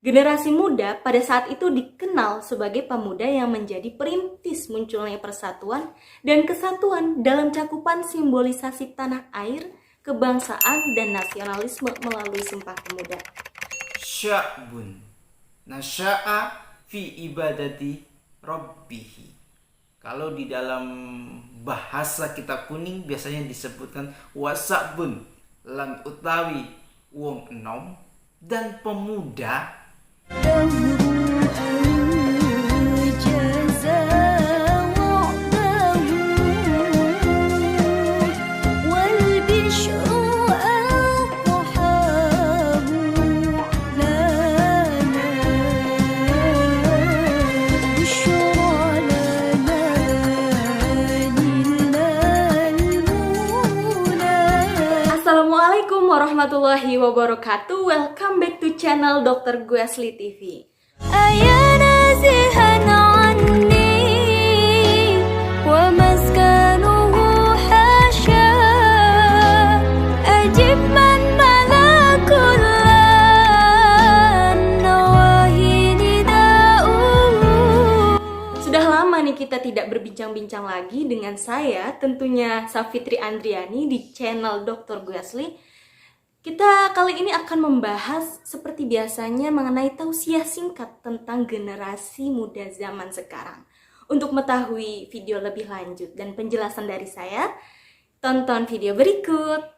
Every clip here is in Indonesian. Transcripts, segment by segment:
Generasi muda pada saat itu dikenal sebagai pemuda yang menjadi perintis munculnya persatuan dan kesatuan dalam cakupan simbolisasi tanah air, kebangsaan, dan nasionalisme melalui Sumpah Pemuda. Sya'bun nasya'a fi ibadati rabbihi. Kalau di dalam bahasa kitab kuning biasanya disebutkan wasabun lan utawi wong enom dan pemuda. Assalamualaikum warahmatullahi wabarakatuh. Welcome back to channel Dr. Gwesli TV. Sudah lama nih kita tidak berbincang-bincang lagi dengan saya, tentunya Safitri Andriani di channel Dr. Gwesli. Kita kali ini akan membahas seperti biasanya mengenai tausiah singkat tentang generasi muda zaman sekarang. Untuk mengetahui video lebih lanjut dan penjelasan dari saya, tonton video berikut.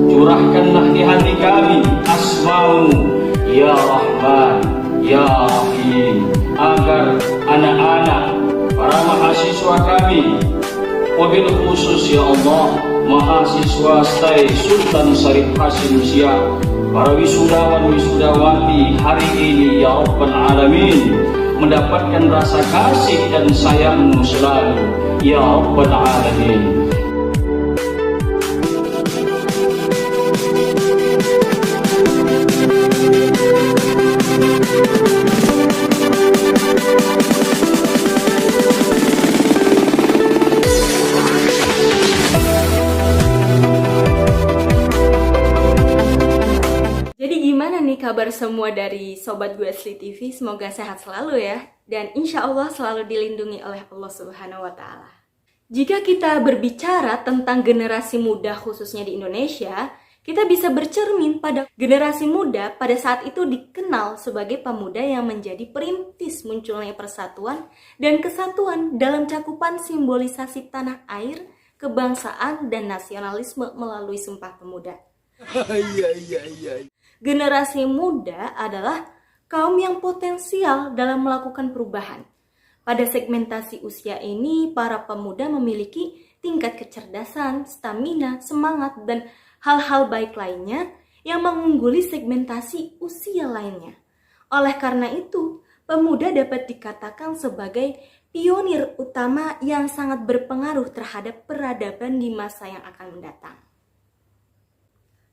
Curahkanlah di hati kami asma'u ya Rahman, ya Rahim, agar anak-anak, para mahasiswa kami, wabil khusus ya Allah, mahasiswa STAI Sultan Syarif Hasim Siak, para wisudawan wisudawati hari ini ya Rabbal Alamin, mendapatkan rasa kasih dan sayang-Mu selalu ya Rabbal Alamin. Gimana nih kabar semua dari Sobat Gwesli TV? Semoga sehat selalu ya, dan insya Allah selalu dilindungi oleh Allah Subhanahu wa Ta'ala. Jika kita berbicara tentang generasi muda khususnya di Indonesia, kita bisa bercermin pada generasi muda pada saat itu dikenal sebagai pemuda yang menjadi perintis munculnya persatuan dan kesatuan dalam cakupan simbolisasi tanah air, kebangsaan, dan nasionalisme melalui Sumpah Pemuda. Generasi muda adalah kaum yang potensial dalam melakukan perubahan. Pada segmentasi usia ini, para pemuda memiliki tingkat kecerdasan, stamina, semangat, dan hal-hal baik lainnya yang mengungguli segmentasi usia lainnya. Oleh karena itu, pemuda dapat dikatakan sebagai pionir utama yang sangat berpengaruh terhadap peradaban di masa yang akan mendatang.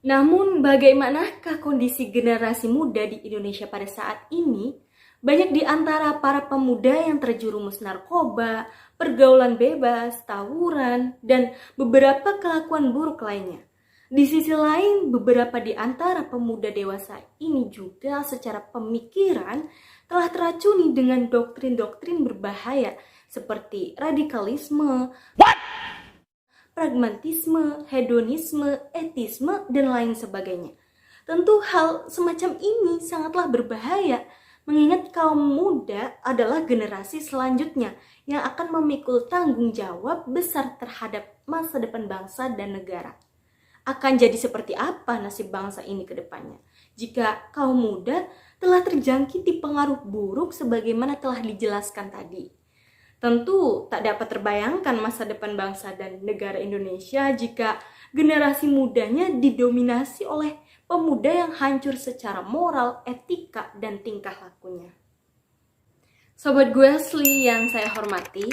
Namun, bagaimanakah kondisi generasi muda di Indonesia pada saat ini? Banyak di antara para pemuda yang terjerumus narkoba, pergaulan bebas, tawuran, dan beberapa kelakuan buruk lainnya. Di sisi lain, beberapa di antara pemuda dewasa ini juga secara pemikiran telah teracuni dengan doktrin-doktrin berbahaya seperti radikalisme, pragmatisme, hedonisme, etisme, dan lain sebagainya. Tentu hal semacam ini sangatlah berbahaya, mengingat kaum muda adalah generasi selanjutnya yang akan memikul tanggung jawab besar terhadap masa depan bangsa dan negara. Akan jadi seperti apa nasib bangsa ini ke depannya jika kaum muda telah terjangkiti pengaruh buruk sebagaimana telah dijelaskan tadi? Tentu tak dapat terbayangkan masa depan bangsa dan negara Indonesia jika generasi mudanya didominasi oleh pemuda yang hancur secara moral, etika, dan tingkah lakunya. Sobat Gwesli yang saya hormati,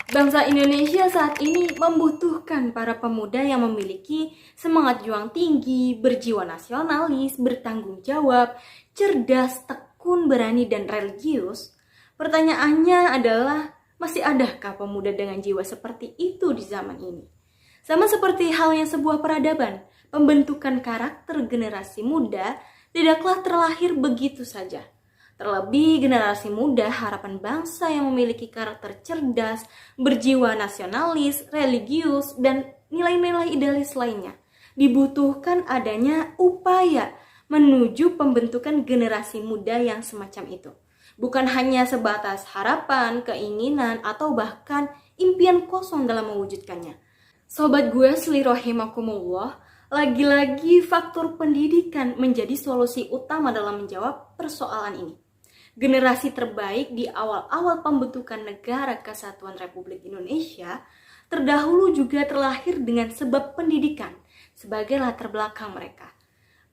bangsa Indonesia saat ini membutuhkan para pemuda yang memiliki semangat juang tinggi, berjiwa nasionalis, bertanggung jawab, cerdas, tekun, berani, dan religius. Pertanyaannya adalah, masih adakah pemuda dengan jiwa seperti itu di zaman ini? Sama seperti halnya sebuah peradaban, pembentukan karakter generasi muda tidaklah terlahir begitu saja. Terlebih generasi muda harapan bangsa yang memiliki karakter cerdas, berjiwa nasionalis, religius, dan nilai-nilai idealis lainnya. Dibutuhkan adanya upaya menuju pembentukan generasi muda yang semacam itu. Bukan hanya sebatas harapan, keinginan, atau bahkan impian kosong dalam mewujudkannya. Sobat gue rahimakumullah, lagi-lagi faktor pendidikan menjadi solusi utama dalam menjawab persoalan ini. Generasi terbaik di awal-awal pembentukan Negara Kesatuan Republik Indonesia terdahulu juga terlahir dengan sebab pendidikan sebagai latar belakang mereka.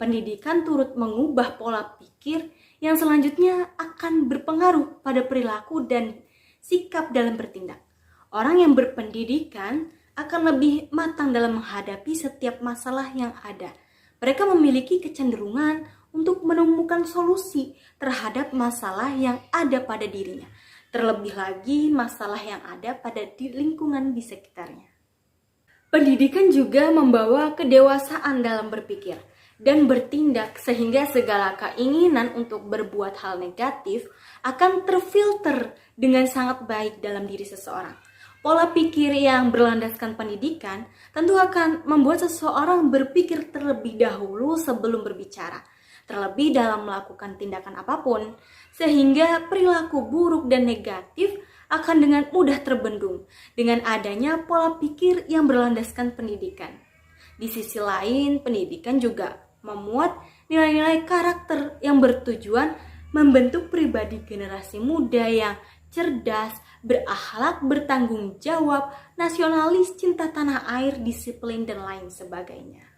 Pendidikan turut mengubah pola pikir yang selanjutnya akan berpengaruh pada perilaku dan sikap dalam bertindak. Orang yang berpendidikan akan lebih matang dalam menghadapi setiap masalah yang ada. Mereka memiliki kecenderungan untuk menemukan solusi terhadap masalah yang ada pada dirinya. Terlebih lagi masalah yang ada pada lingkungan di sekitarnya. Pendidikan juga membawa kedewasaan dalam berpikir dan bertindak sehingga segala keinginan untuk berbuat hal negatif akan terfilter dengan sangat baik dalam diri seseorang. Pola pikir yang berlandaskan pendidikan tentu akan membuat seseorang berpikir terlebih dahulu sebelum berbicara, terlebih dalam melakukan tindakan apapun, sehingga perilaku buruk dan negatif akan dengan mudah terbendung dengan adanya pola pikir yang berlandaskan pendidikan. Di sisi lain, pendidikan juga memuat nilai-nilai karakter yang bertujuan membentuk pribadi generasi muda yang cerdas, berakhlak, bertanggung jawab, nasionalis, cinta tanah air, disiplin, dan lain sebagainya.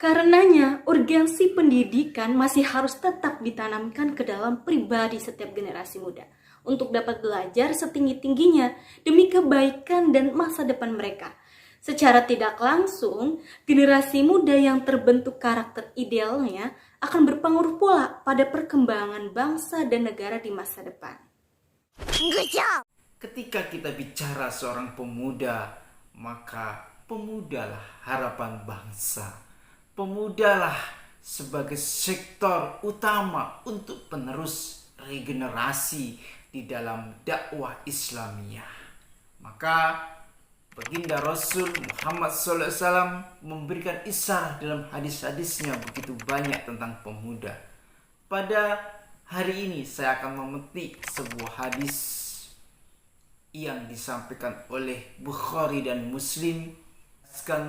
Karenanya, urgensi pendidikan masih harus tetap ditanamkan ke dalam pribadi setiap generasi muda untuk dapat belajar setinggi-tingginya demi kebaikan dan masa depan mereka. Secara tidak langsung, generasi muda yang terbentuk karakter idealnya akan berpengaruh pula pada perkembangan bangsa dan negara di masa depan. Ketika kita bicara seorang pemuda, maka pemudalah harapan bangsa. Pemudalah sebagai sektor utama untuk penerus regenerasi di dalam dakwah Islamiyah. Maka Baginda Rasul Muhammad SAW memberikan isyarat dalam hadis-hadisnya begitu banyak tentang pemuda. Pada hari ini saya akan memetik sebuah hadis yang disampaikan oleh Bukhari dan Muslim,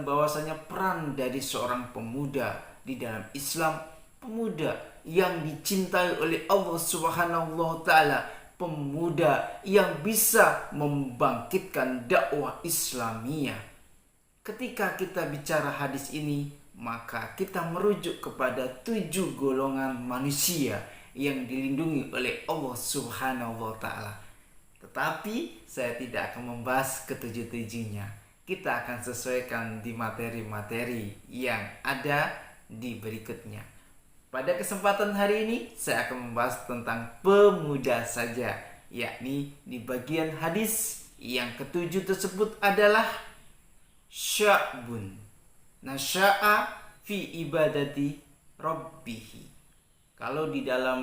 bahwasanya peran dari seorang pemuda di dalam Islam, pemuda yang dicintai oleh Allah Subhanahu wa taala, pemuda yang bisa membangkitkan dakwah Islamiyah. Ketika kita bicara hadis ini, maka kita merujuk kepada 7 golongan manusia yang dilindungi oleh Allah Subhanahu wa taala. Tetapi saya tidak akan membahas ketujuh-tujuhnya. Kita akan sesuaikan di materi-materi yang ada di berikutnya. Pada kesempatan hari ini saya akan membahas tentang pemuda saja, yakni di bagian hadis yang ketujuh tersebut adalah sya'bun nasya'a fi ibadati rabbih. Kalau di dalam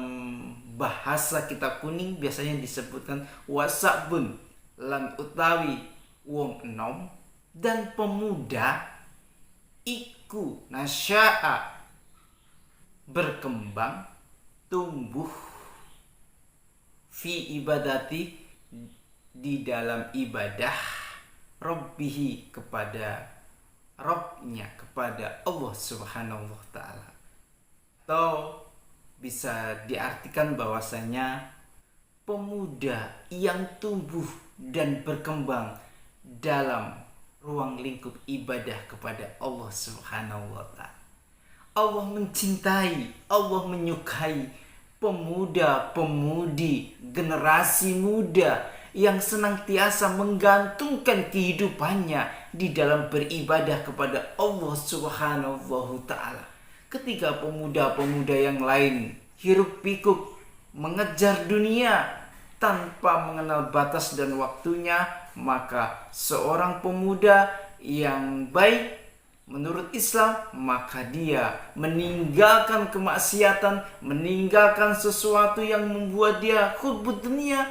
bahasa kitab kuning biasanya disebutkan wasabun lan utawi wong enom, dan pemuda iku nasya'a berkembang, tumbuh, fi ibadati di dalam ibadah, rabbihi kepada Rabbnya, kepada Allah Subhanahu wa taala. Atau bisa diartikan bahwasanya pemuda yang tumbuh dan berkembang dalam ruang lingkup ibadah kepada Allah Subhanahu wa taala. Allah mencintai, Allah menyukai pemuda-pemudi, generasi muda yang senantiasa menggantungkan kehidupannya di dalam beribadah kepada Allah Subhanahu wa taala. Ketika pemuda-pemuda yang lain hiruk pikuk mengejar dunia, tanpa mengenal batas dan waktunya, maka seorang pemuda yang baik menurut Islam, maka dia meninggalkan kemaksiatan, meninggalkan sesuatu yang membuat dia hubbud dunia.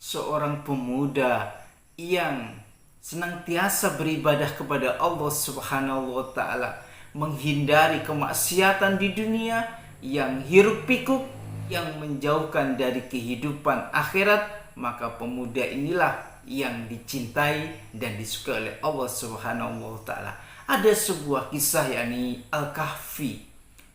Seorang pemuda yang senantiasa beribadah kepada Allah Subhanahu wa Ta'ala, menghindari kemaksiatan di dunia, yang hiruk pikuk, yang menjauhkan dari kehidupan akhirat, maka pemuda inilah yang dicintai dan disukai oleh Allah Subhanahu wa Ta'ala. Ada sebuah kisah, yakni Al-Kahfi,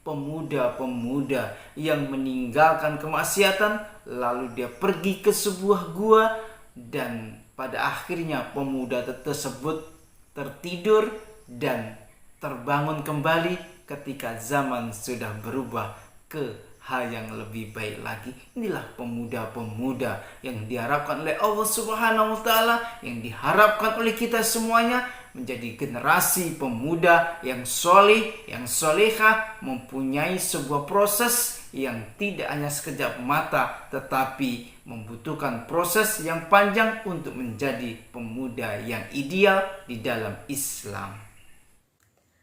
pemuda-pemuda yang meninggalkan kemaksiatan, lalu dia pergi ke sebuah gua, dan pada akhirnya pemuda tersebut tertidur dan terbangun kembali ketika zaman sudah berubah ke hal yang lebih baik lagi. Inilah pemuda-pemuda yang diharapkan oleh Allah Subhanahu wa Ta'ala, yang diharapkan oleh kita semuanya, menjadi generasi pemuda yang solih, yang solehah, mempunyai sebuah proses yang tidak hanya sekejap mata, tetapi membutuhkan proses yang panjang untuk menjadi pemuda yang ideal di dalam Islam.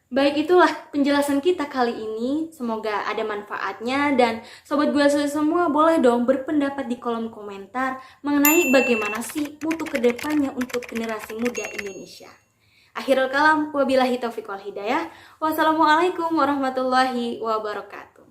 Baik, itulah penjelasan kita kali ini. Semoga ada manfaatnya, dan sobat gue semua boleh dong berpendapat di kolom komentar mengenai bagaimana sih mutu kedepannya untuk generasi muda Indonesia. Akhirul kalam, wabillahi taufiq wal hidayah. Wassalamualaikum warahmatullahi wabarakatuh.